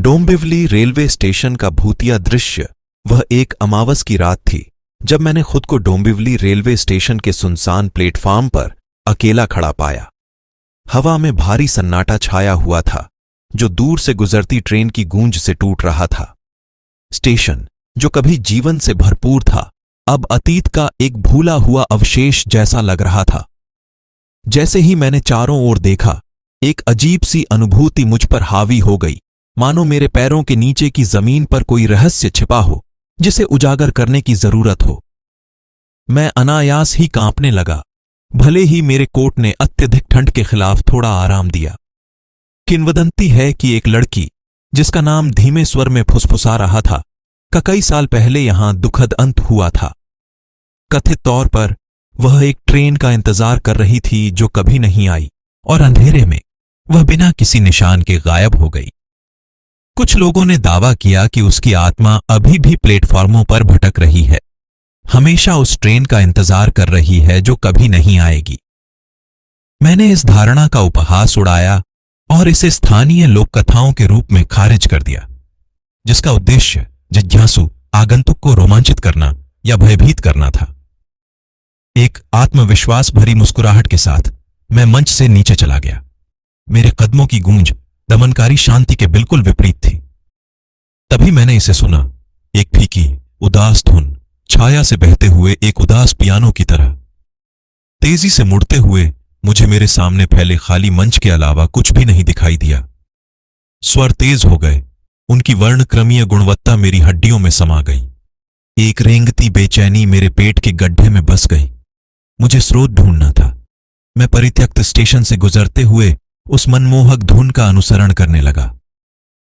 Dombivli railway station का भूतिया दृश्य वह एक अमावस की रात थी जब मैंने खुद को डोंबिवली रेलवे स्टेशन के सुनसान प्लेटफार्म पर अकेला खड़ा पाया। हवा में भारी सन्नाटा छाया हुआ था जो दूर से गुजरती ट्रेन की गूंज से टूट रहा था। स्टेशन जो कभी जीवन से भरपूर था अब अतीत का एक भूला हुआ अवशेष जैसा लग रहा था। जैसे ही मैंने चारों ओर देखा एक अजीब सी अनुभूति मुझ पर हावी हो गई, मानो मेरे पैरों के नीचे की जमीन पर कोई रहस्य छिपा हो जिसे उजागर करने की जरूरत हो। मैं अनायास ही कांपने लगा, भले ही मेरे कोट ने अत्यधिक ठंड के खिलाफ थोड़ा आराम दिया। किंवदंती है कि एक लड़की जिसका नाम धीमे स्वर में फुसफुसा रहा था का कई साल पहले यहां दुखद अंत हुआ था। कथित तौर पर वह एक ट्रेन का इंतजार कर रही थी जो कभी नहीं आई और अंधेरे में वह बिना किसी निशान के गायब हो गई। कुछ लोगों ने दावा किया कि उसकी आत्मा अभी भी प्लेटफॉर्मों पर भटक रही है, हमेशा उस ट्रेन का इंतजार कर रही है जो कभी नहीं आएगी। मैंने इस धारणा का उपहास उड़ाया और इसे स्थानीय लोक कथाओं के रूप में खारिज कर दिया, जिसका उद्देश्य जिज्ञासु आगंतुक को रोमांचित करना या भयभीत करना था। एक आत्मविश्वास भरी मुस्कुराहट के साथ मैं मंच से नीचे चला गया। मेरे कदमों की गूंज दमनकारी शांति के बिल्कुल विपरीत थी। तभी मैंने इसे सुना, एक फीकी उदास धुन छाया से बहते हुए एक उदास पियानो की तरह। तेजी से मुड़ते हुए मुझे मेरे सामने फैले खाली मंच के अलावा कुछ भी नहीं दिखाई दिया। स्वर तेज हो गए, उनकी वर्णक्रमीय गुणवत्ता मेरी हड्डियों में समा गई। एक रेंगती बेचैनी मेरे पेट के गड्ढे में बस गई। मुझे स्रोत ढूंढना था। मैं परित्यक्त स्टेशन से गुजरते हुए उस मनमोहक धुन का अनुसरण करने लगा।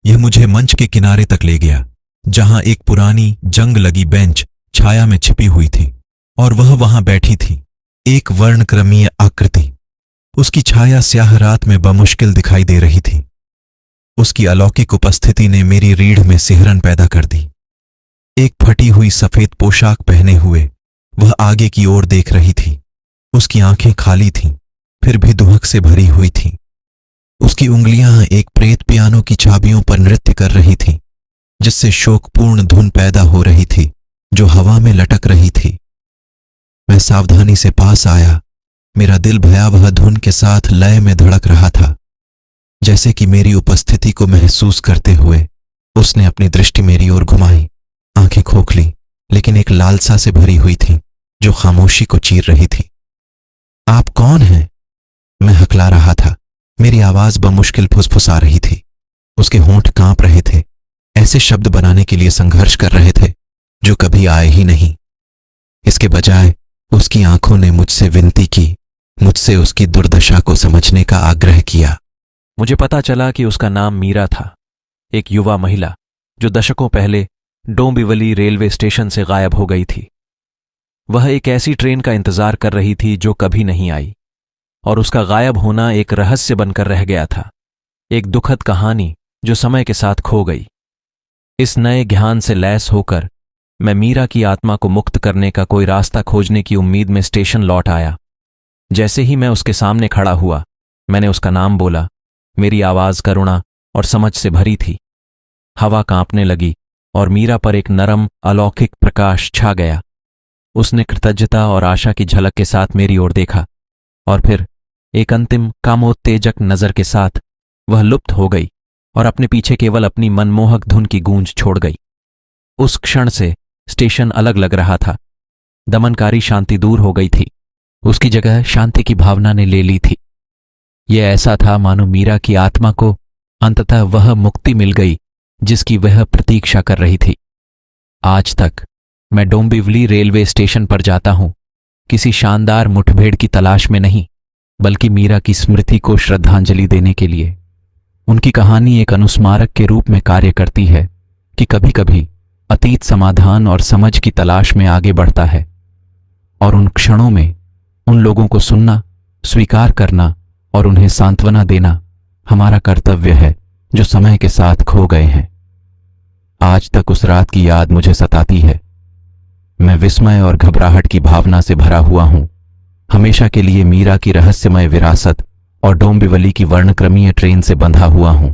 यह मुझे मंच के किनारे तक ले गया जहां एक पुरानी जंग लगी बेंच छाया में छिपी हुई थी और वह वहां बैठी थी, एक वर्णक्रमीय आकृति। उसकी छाया स्याह रात में बमुश्किल दिखाई दे रही थी। उसकी अलौकिक उपस्थिति ने मेरी रीढ़ में सिहरन पैदा कर दी। एक फटी हुई सफेद पोशाक पहने हुए वह आगे की ओर देख रही थी। उसकी आंखें खाली थीं, फिर भी दुहक से भरी हुई थीं। उसकी उंगलियां एक प्रेत पियानो की चाबियों पर नृत्य कर रही थीं, जिससे शोकपूर्ण धुन पैदा हो रही थी जो हवा में लटक रही थी। मैं सावधानी से पास आया। मेरा दिल भयावह धुन के साथ लय में धड़क रहा था। जैसे कि मेरी उपस्थिति को महसूस करते हुए उसने अपनी दृष्टि मेरी ओर घुमाई। आंखें खोखली लेकिन एक लालसा से भरी हुई थी जो खामोशी को चीर रही थी। आप कौन हैं? मैं हकला रहा था। मेरी आवाज बमुश्किल फुसफुसा रही थी। उसके होंठ कांप रहे थे, ऐसे शब्द बनाने के लिए संघर्ष कर रहे थे जो कभी आए ही नहीं। इसके बजाय उसकी आंखों ने मुझसे विनती की, मुझसे उसकी दुर्दशा को समझने का आग्रह किया। मुझे पता चला कि उसका नाम मीरा था, एक युवा महिला जो दशकों पहले डोंबिवली रेलवे स्टेशन से गायब हो गई थी। वह एक ऐसी ट्रेन का इंतजार कर रही थी जो कभी नहीं आई और उसका गायब होना एक रहस्य बनकर रह गया था, एक दुखद कहानी जो समय के साथ खो गई। इस नए ज्ञान से लैस होकर मैं मीरा की आत्मा को मुक्त करने का कोई रास्ता खोजने की उम्मीद में स्टेशन लौट आया। जैसे ही मैं उसके सामने खड़ा हुआ, मैंने उसका नाम बोला। मेरी आवाज करुणा और समझ से भरी थी। हवा कांपने लगी और मीरा पर एक नरम अलौकिक प्रकाश छा गया। उसने कृतज्ञता और आशा की झलक के साथ मेरी ओर देखा और फिर एक अंतिम कामोत्तेजक नजर के साथ वह लुप्त हो गई और अपने पीछे केवल अपनी मनमोहक धुन की गूंज छोड़ गई। उस क्षण से स्टेशन अलग लग रहा था। दमनकारी शांति दूर हो गई थी, उसकी जगह शांति की भावना ने ले ली थी। यह ऐसा था मानो मीरा की आत्मा को अंततः वह मुक्ति मिल गई जिसकी वह प्रतीक्षा कर रही थी। आज तक मैं डोंबिवली रेलवे स्टेशन पर जाता हूं, किसी शानदार मुठभेड़ की तलाश में नहीं, बल्कि मीरा की स्मृति को श्रद्धांजलि देने के लिए। उनकी कहानी एक अनुस्मारक के रूप में कार्य करती है कि कभी कभी अतीत समाधान और समझ की तलाश में आगे बढ़ता है और उन क्षणों में उन लोगों को सुनना, स्वीकार करना और उन्हें सांत्वना देना हमारा कर्तव्य है जो समय के साथ खो गए हैं। आज तक उस रात की याद मुझे सताती है। मैं विस्मय और घबराहट की भावना से भरा हुआ हूं। हमेशा के लिए मीरा की रहस्यमय विरासत और डोंबिवली की वर्णक्रमीय ट्रेन से बंधा हुआ हूं।